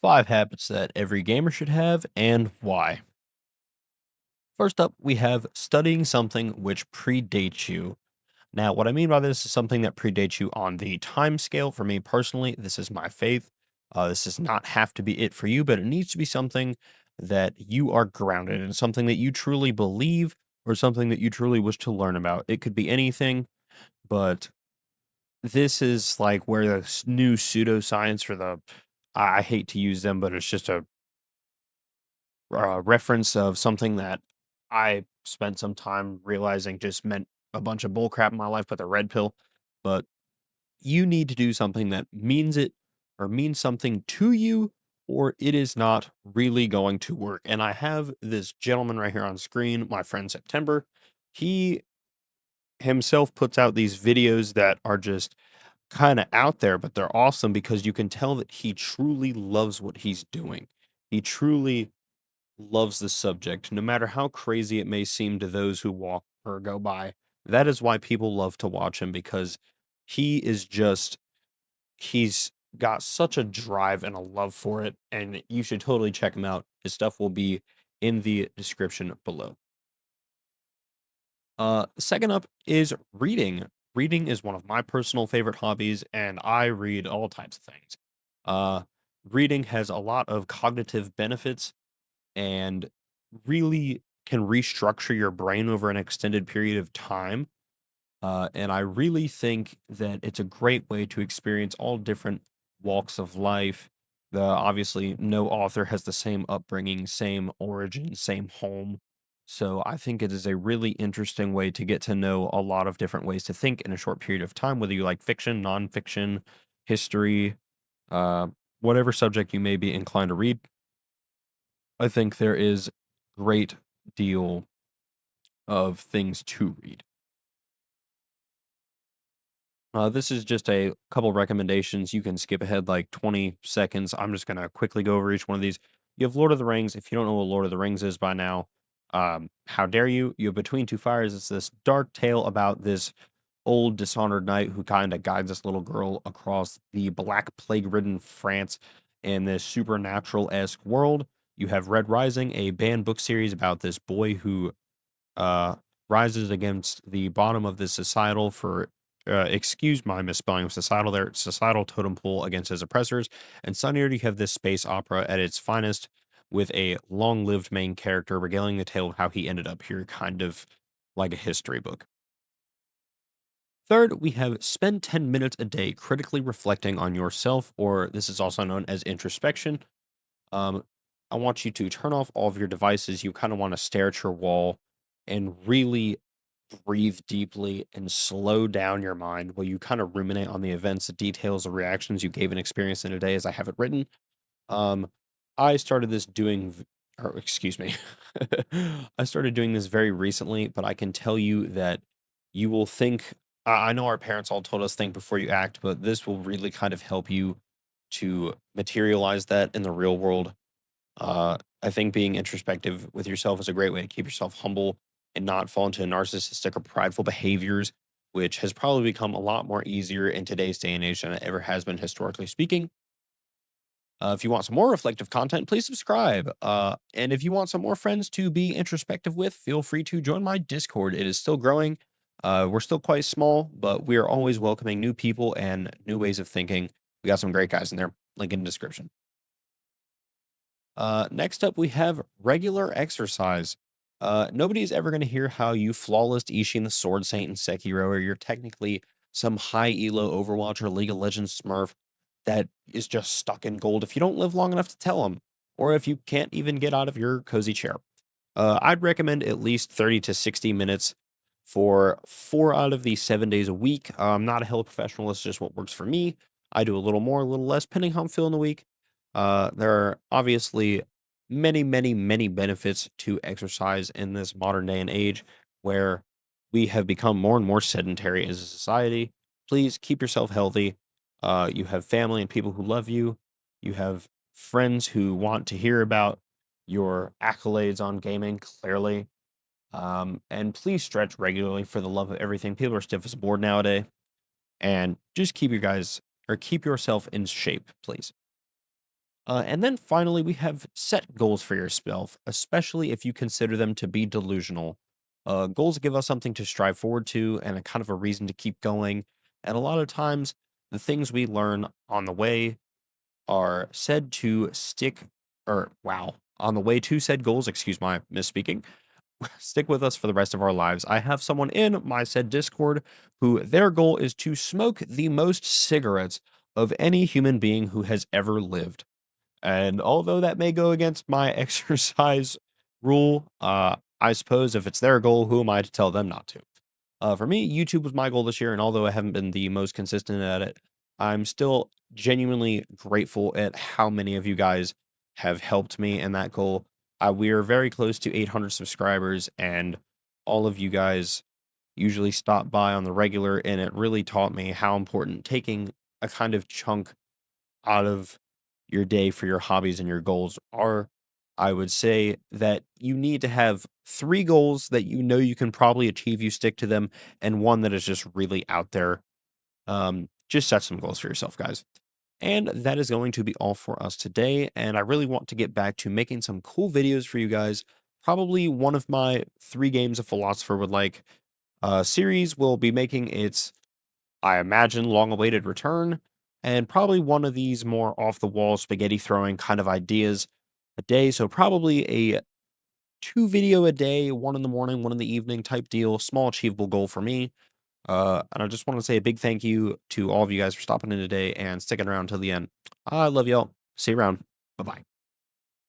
5 habits that every gamer should have and why. First up, we have studying something which predates you. Now, what I mean by this is something that predates you on the time scale. For me personally, this is my faith. This does not have to be it for you, but it needs to be something that you are grounded in, something that you truly believe or something that you truly wish to learn about. It could be anything, but this is like where the new pseudoscience or I hate to use them, but it's just a reference of something that I spent some time realizing just meant a bunch of bullcrap in my life with a red pill. But you need to do something that means it or means something to you, or it is not really going to work. And I have this gentleman right here on screen, my friend September. He himself puts out these videos that are just kind of out there, but they're awesome because you can tell that he truly loves what he's doing. He truly loves the subject, no matter how crazy it may seem to those who walk or go by. That is why people love to watch him because he is just he's got such a drive and a love for it, and you should totally check him out. His stuff will be in the description below. Second up is reading. Reading is one of my personal favorite hobbies, and I read all types of things. Uh, Reading has a lot of cognitive benefits and really can restructure your brain over an extended period of time. And I really think that it's a great way to experience all different walks of life. Obviously, no author has the same upbringing, same origin, same home. So I think it is a really interesting way to get to know a lot of different ways to think in a short period of time, whether you like fiction, nonfiction, history, uh, whatever subject you may be inclined to read. I think there is great deal of things to read. This is just a couple recommendations. You can skip ahead like 20 seconds. I'm just going to quickly go over each one of these. You have Lord of the Rings. If you don't know what Lord of the Rings is by now, how dare you? You have Between Two Fires. It's this dark tale about this old dishonored knight who kind of guides this little girl across the black plague ridden France in this supernatural esque world. You have Red Rising, a banned book series about this boy who uh, rises against the bottom of the societal for excuse my misspelling of societal there, societal totem pole against his oppressors. And Sunnier, you have this space opera at its finest with a long-lived main character regaling the tale of how he ended up here, kind of like a history book. Third, we have spend 10 minutes a day critically reflecting on yourself, or this is also known as introspection. Um, I want you to turn off all of your devices. You kind of want to stare at your wall and really breathe deeply and slow down your mind while you kind of ruminate on the events, the details, the reactions you gave an experience in a day as I have it written. Um, I started this doing, or excuse me, I started doing this very recently, but I can tell you that you will think, I know our parents all told us think before you act, but this will really kind of help you to materialize that in the real world. I think being introspective with yourself is a great way to keep yourself humble and not fall into narcissistic or prideful behaviors, which has probably become a lot more easier in today's day and age than it ever has been historically speaking. If you want some more reflective content, please subscribe. And if you want some more friends to be introspective with, feel free to join my Discord. It is still growing. We're still quite small, but we are always welcoming new people and new ways of thinking. We got some great guys in there. Link in the description. Next up, we have regular exercise. Nobody's ever going to hear how you flawless Ishin the Sword Saint in Sekiro, or you're technically some high elo Overwatch or League of Legends Smurf that is just stuck in gold if you don't live long enough to tell them, or if you can't even get out of your cozy chair. I'd recommend at least 30 to 60 minutes for 4 out of the 7 days a week. I'm not a health professional, it's just what works for me. I do a little more, a little less, depending how I'm feeling the week. There are obviously many, many, many benefits to exercise in this modern day and age where we have become more and more sedentary as a society. Please keep yourself healthy. You have family and people who love you. You have friends who want to hear about your accolades on gaming, clearly. And please stretch regularly for the love of everything. People are stiff as a board nowadays. And just keep you guys or keep yourself in shape, please. And then finally, we have set goals for yourself, especially if you consider them to be delusional. Goals give us something to strive forward to and a kind of a reason to keep going. And a lot of times, the things we learn on the way are said to stick, or wow, on the way to said goals, excuse my misspeaking, stick with us for the rest of our lives. I have someone in my said Discord who their goal is to smoke the most cigarettes of any human being who has ever lived. And although that may go against my exercise rule, I suppose if it's their goal, who am I to tell them not to? For me, YouTube was my goal this year, and although I haven't been the most consistent at it, I'm still genuinely grateful at how many of you guys have helped me in that goal. We are very close to 800 subscribers, and all of you guys usually stop by on the regular, and it really taught me how important taking a kind of chunk out of your day for your hobbies and your goals are. I would say that you need to have 3 goals that you know you can probably achieve, you stick to them, and 1 that is just really out there. Just set some goals for yourself, guys. And that is going to be all for us today, and I really want to get back to making some cool videos for you guys. Probably one of my 3 games a philosopher would like series will be making its, I imagine, long-awaited return, and probably one of these more off-the-wall spaghetti throwing kind of ideas a day. So probably a 2 video a day, 1 in the morning, 1 in the evening type deal. Small achievable goal for me. And I just want to say a big thank you to all of you guys for stopping in today and sticking around till the end. I love y'all. See you around. Bye bye.